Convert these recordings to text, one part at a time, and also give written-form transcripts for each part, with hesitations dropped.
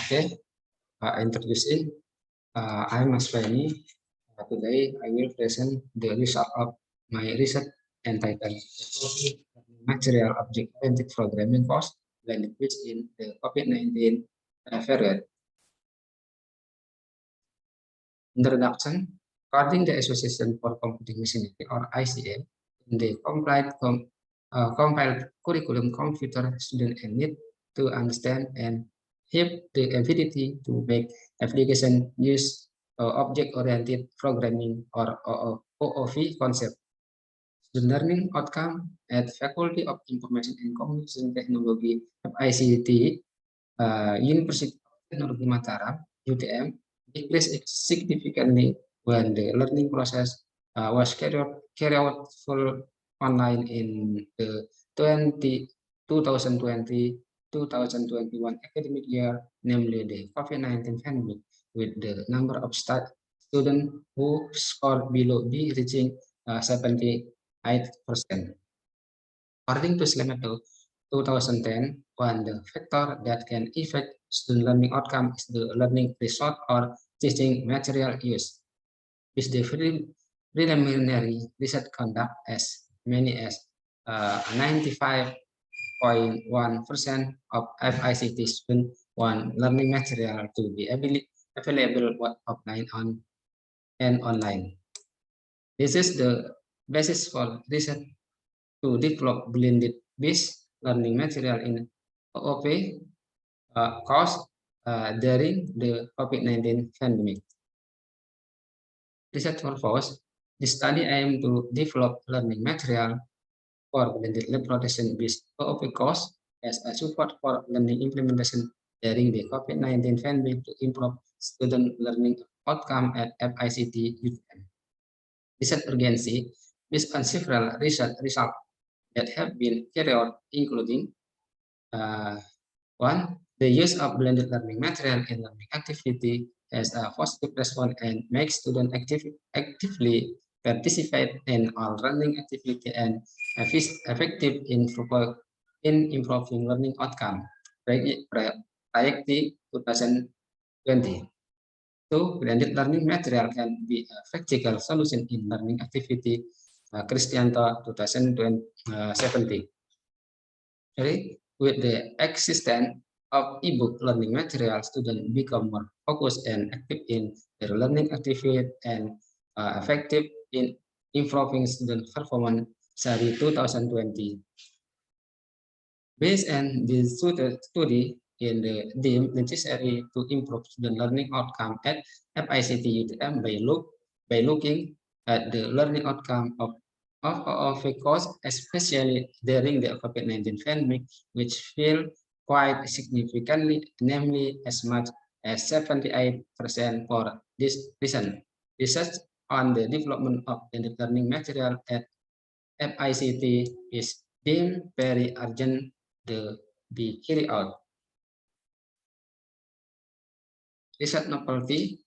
Okay, introducing. I'm Asfani. Today I will present the result of my research entitled Material Object-Oriented Programming Course blended which in the COVID-19 period. Introduction. According to the Association for Computing Machinery or ICM, in the compiled curriculum, computer students need to understand and have the ability to make application use object-oriented programming or OOP concept. The learning outcome at Faculty of Information and Communication Technology FICT, University of Technology Mataram (UTM) decreased significantly when the learning process was carried out full online in the 2020-2021 academic year, namely the COVID-19 pandemic, with the number of students who scored below B reaching 78%. According to SLAMETO 2010, one the factor that can affect student learning outcome is the learning result or teaching material used. With the preliminary research conduct as many as 95.1% of FICT students want learning material to be available offline and online. This is the basis for research to develop blended based learning material in OOP course during the COVID-19 pandemic. Research purpose, the study aimed to develop learning material for blended lab rotation-based OOP course as a support for learning implementation during the COVID-19 pandemic to improve student learning outcome at FICT UTM. Research urgency based on several research results that have been carried out, including one, the use of blended learning material in learning activity has a positive response and makes students actively participate in all learning activity and effective in improving learning outcome. Project 2020. So, blended learning material can be a practical solution in learning activity. Kristianto 2017. With the existence of e-book learning material, students become more focused and active in their learning activity and effective in improving student performance. Sari 2020. Based on this study in the deemed necessary to improve student learning outcome at FICT UTM by looking at the learning outcome of a course, especially during the COVID-19 pandemic, which fell quite significantly, namely as much as 78% for this reason. Research on the development of blended learning material at FICT is deemed very urgent to be carried out. Research novelty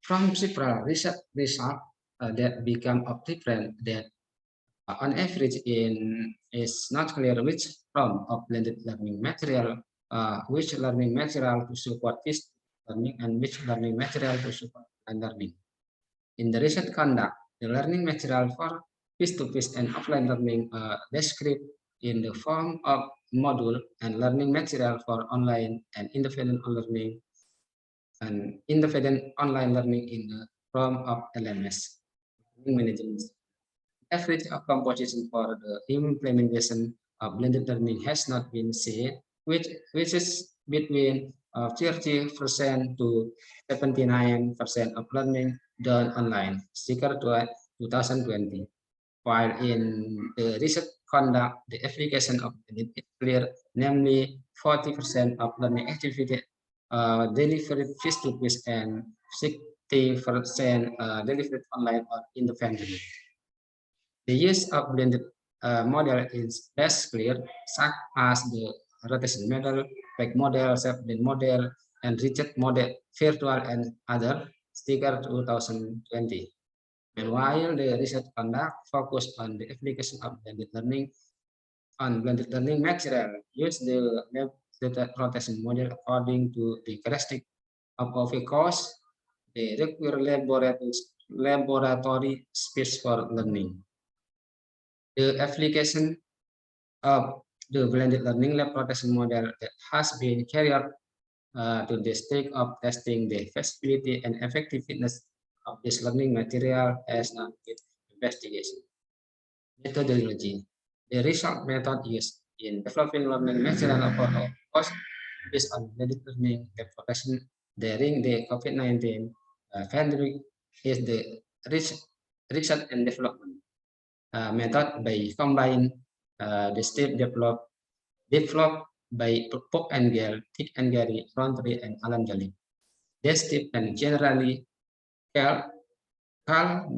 from several research results that become apparent that on average is not clear which form of blended learning material, which learning material to support this learning and which learning material to support learning. In the research conduct, the learning material for face-to-face and offline learning described in the form of module and learning material for online and independent learning and independent online learning in the form of LMS management. Average of composition for the implementation of blended learning has not been set, which is between 30% to 79% of learning done online, sticker 2020. While in the research conduct, the application of blended is clear, namely 40% of learning activity delivered face-to-face and 60% delivered online or independently. The use of blended model is less clear, such as the rotation model, back model, self-blend model, and rigid model, virtual and other, sticker 2020. Meanwhile, the research conduct focused on the application of blended learning material, use the the rotation model according to the characteristic of a course. They require laboratory space for learning. The application of the blended learning lab rotation model that has been carried out to the stage of testing the feasibility and effectiveness of this learning material as an investigation. Methodology. The result method used in developing learning material for all course based on blended learning application during the COVID-19 pandemic is the research and development method by combine the step developed by Bob Engel, Dick and Gary, Rountree, and Alan Jolie. This step can generally call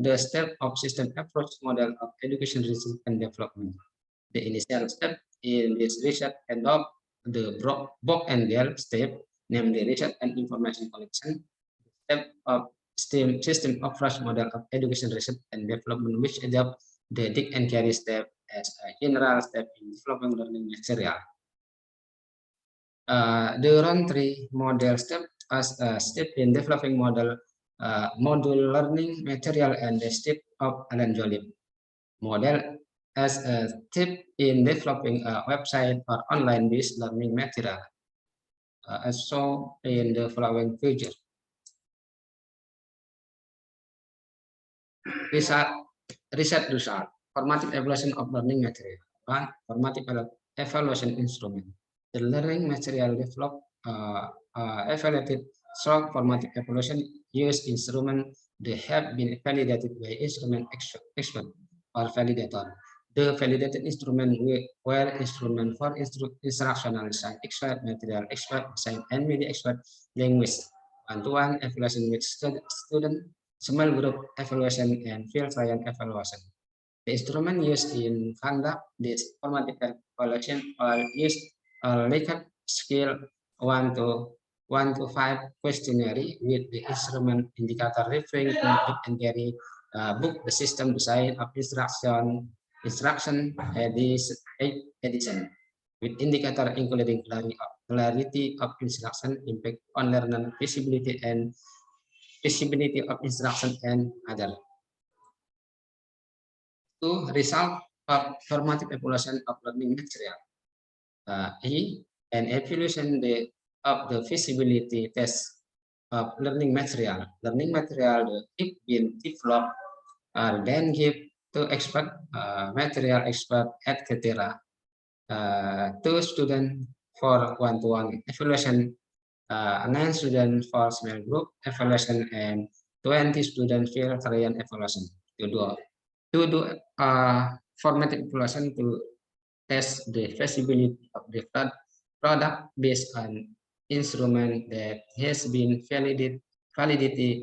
the step of system approach model of education research and development. The initial step in this research adopt the Bob Engel step, namely research and information collection. Step of system approach model of education research and development, which adopt the Dick and Gary step as a general step in developing learning material. The Rountree model step as a step in developing module learning material, and the step of Alan Jolie model as a step in developing a website or online-based learning material, as shown in the following figure. Result result. Formative evaluation of learning material. One, formative evaluation instrument. The learning material developed evaluated through formative evaluation use instrument. They have been validated by instrument expert or validator. The validated instrument were instrument for instructional design expert, material expert, design and media expert, language, one-to-one evaluation with student, small group evaluation, and field trial evaluation. The instrument used in conduct this formative evaluation are used Likert scale 1 to 5 questionnaire with the instrument indicator referring to Dick and Gary book, the system design of instruction edition with indicator including clarity of instruction, impact on learner, visibility of instruction, and other. To result of formative evaluation of learning material. An evaluation of the feasibility test of learning material. Learning material if been developed then give to expert, material expert, etc. To student for one-to-one evaluation, 9 students for small group evaluation, and 20 student field trial evaluation. To do formative evaluation to test the feasibility of the product based on instrument that has been validated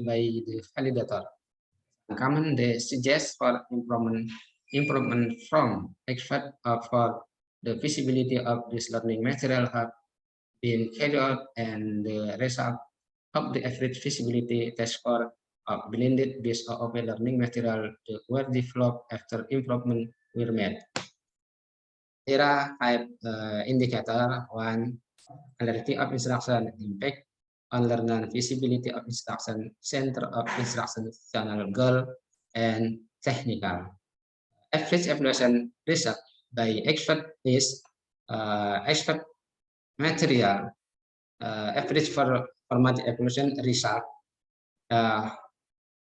by the validator. Common they suggest for improvement from expert for the feasibility of this learning material have been carried out, and the result of the average feasibility test for blended based on open learning material were developed after improvement were made. There are 5 indicators. 1, clarity of instruction, impact on learner, visibility of instruction, center of instruction, channel goal, and technical. Average evaluation result by expert is expert material. Average for formative evaluation result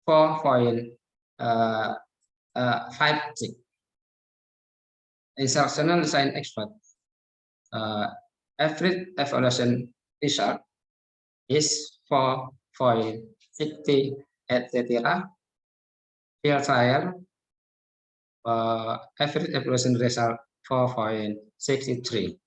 4.56. Instructional design expert average evaluation result is 4.60, etc. Field trial average evaluation result 4.63.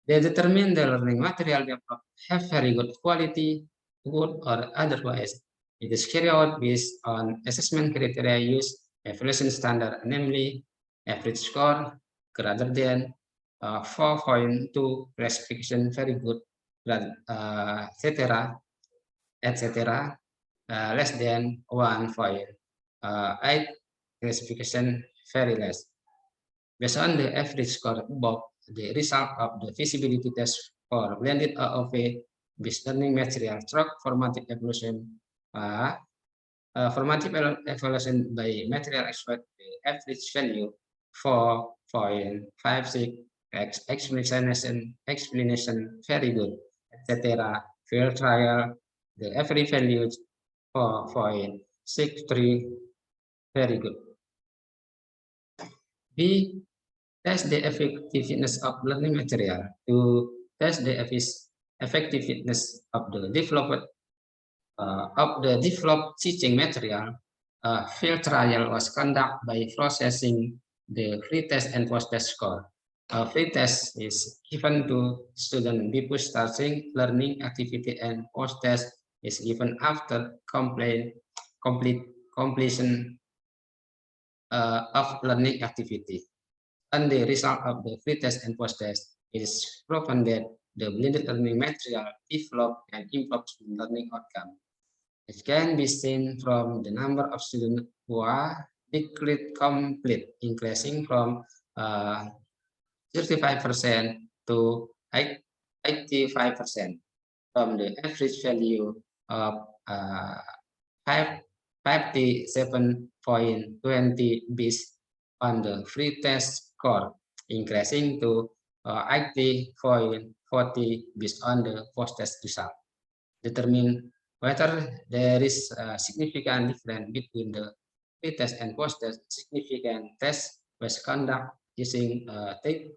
They determine the learning material developed have very good quality, good or otherwise. It is carried out based on assessment criteria used evaluation standard, namely average score greater than 4.2, classification very good, etc., less than 1.8, classification very less. Based on the average score above, the result of the feasibility test for blended AOV-based learning material through formative evaluation. Formative evaluation by material expert, the average value 4.56, explanation very good, etc. Field trial, the average value 4.63, very good. B, test the effectiveness of learning material. To test the effectiveness of the developed teaching material, field trial was conducted by processing the free test and post-test score. A free test is given to student before starting learning activity, and post-test is given after completion of learning activity. And the result of the free test and post-test is proven that the blended learning material develop and improve learning outcome. It can be seen from the number of students who are declared complete, increasing from 35% to 85%, from the average value of 57.20 based on the free test score, increasing to 80.40 based on the post-test result. Determine whether there is a significant difference between the pre-test and post-test. Significant test was conducted using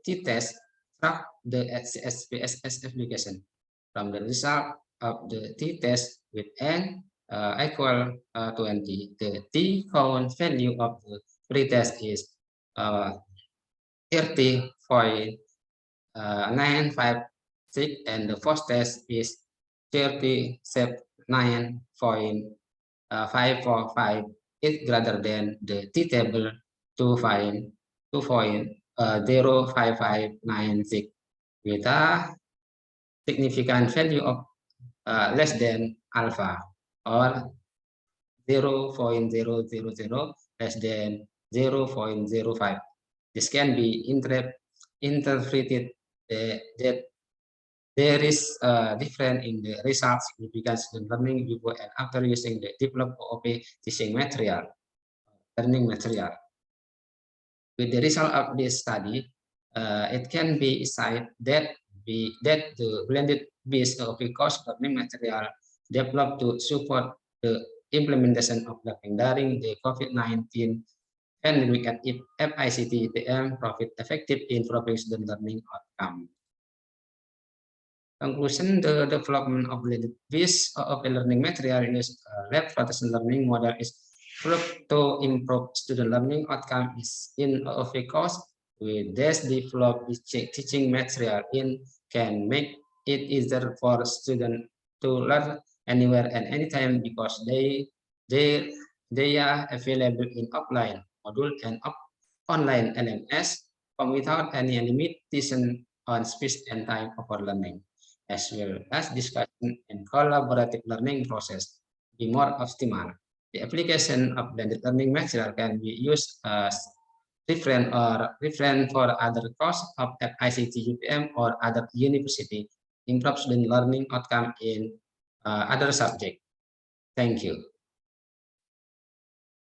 t-test track the SPSS application. From the result of the t-test with n equal 20, the t-count value of the pre-test is 30.956 and the post-test is 39.545 is greater than the T table 2.05596 with a significant value of less than alpha, or 0.000 less than 0.05. This can be interpreted that there is a difference in the results significance in learning before and after using the developed OOP teaching material, learning material. With the result of this study, it can be cited that the blended based OOP course learning material developed to support the implementation of learning during the COVID-19 pandemic and FICT UPM profit effective in improving student learning outcome. Conclusion, the development of blended based OOP learning material in lab rotation learning model is proved to improve student learning outcome is in OOP course with this developed teaching material can make it easier for students to learn anywhere and anytime because they are available in offline module and online LMS without any limitation on space and time for learning, as well as discussion and collaborative learning process be more optimal. The application of blended learning material can be used as reference for other courses of ICT UPM or other university, improve student learning outcome in other subjects. Thank you.